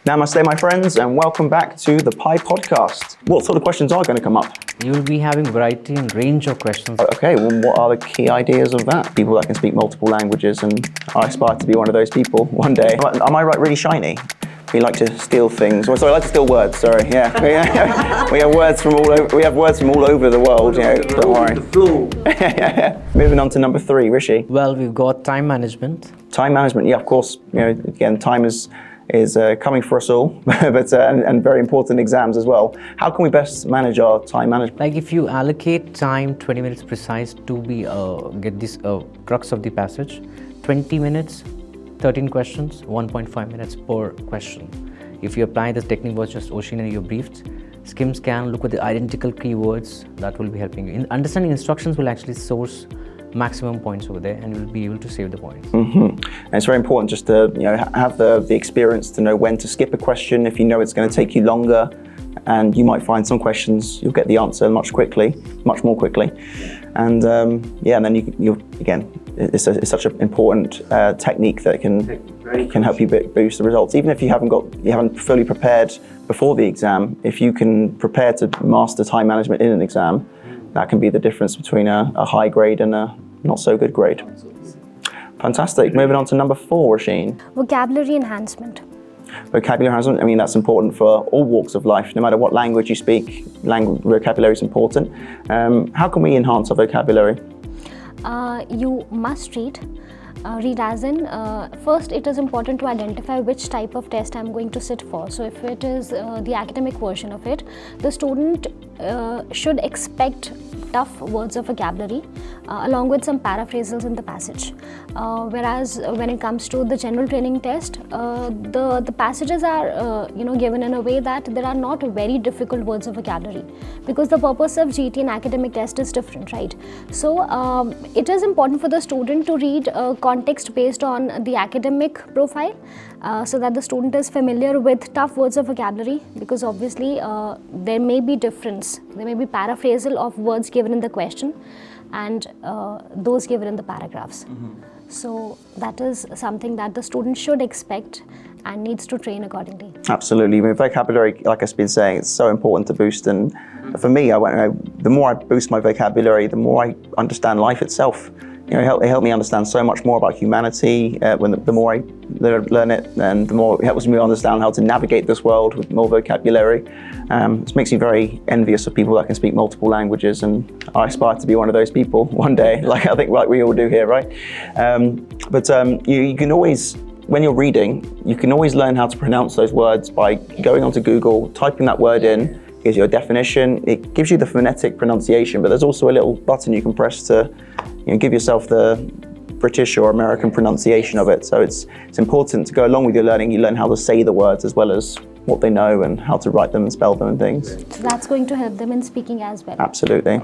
Namaste, my friends, and welcome back to the Pi podcast. What sort of questions are going to come up? You'll be having variety and range of questions. Okay, well, what are the key ideas of that? People that can speak multiple languages, and I aspire to be one of those people one day. Am I right, really shiny? We like to steal things. I like to steal words. Sorry, yeah. We have words from all over. We have words from all over the world. Don't worry. Moving on to number 3, Rishi. Well, we've got time management. Time management, yeah, of course. Again, time is coming for us all, but and very important exams as well. How can we best manage our time management? Like if you allocate time 20 minutes precise to get this crux of the passage, 20 minutes, 13 questions, 1.5 minutes per question. If you apply this technique was just Oshin and you briefed, skim scan, look at the identical keywords, that will be helping you. Understanding instructions will actually source maximum points over there, and you'll be able to save the points. And it's very important just to have the experience to know when to skip a question if you know it's going to take you longer, and you might find some questions you'll get the answer much more quickly, and and then you again, it's such an important technique that can help you boost the results. Even if you haven't fully prepared before the exam, if you can prepare to master time management in an exam, that can be the difference between a high grade and a not so good grade. Fantastic. Moving on to number 4, Rasheen. Vocabulary enhancement. Vocabulary enhancement, I mean, that's important for all walks of life. No matter what language you speak, vocabulary is important. How can we enhance our vocabulary? You must read. Read as in, first it is important to identify which type of test I'm going to sit for. So if it is the academic version of it, the student should expect tough words of vocabulary along with some paraphrasals in the passage. Whereas when it comes to the general training test, the passages are given in a way that there are not very difficult words of vocabulary, because the purpose of GT and academic test is different, right? So it is important for the student to read context based on the academic profile, so that the student is familiar with tough words of vocabulary, because obviously there may be difference. There may be paraphrasal of words given in the question and those given in the paragraphs. So that is something that the student should expect and needs to train accordingly. Absolutely. I mean, vocabulary, like I've been saying, it's so important to boost. And for me, the more I boost my vocabulary, the more I understand life itself. It helped me understand so much more about humanity. The more I learn it, and the more it helps me understand how to navigate this world with more vocabulary. This makes me very envious of people that can speak multiple languages, and I aspire to be one of those people one day, like we all do here, right? You can always, when you're reading, you can always learn how to pronounce those words by going onto Google, typing that word in, gives you a definition, it gives you the phonetic pronunciation, but there's also a little button you can press to give yourself the British or American pronunciation of it. So it's important to go along with your learning. You learn how to say the words as well as what they know and how to write them and spell them and things. So that's going to help them in speaking as well. Absolutely.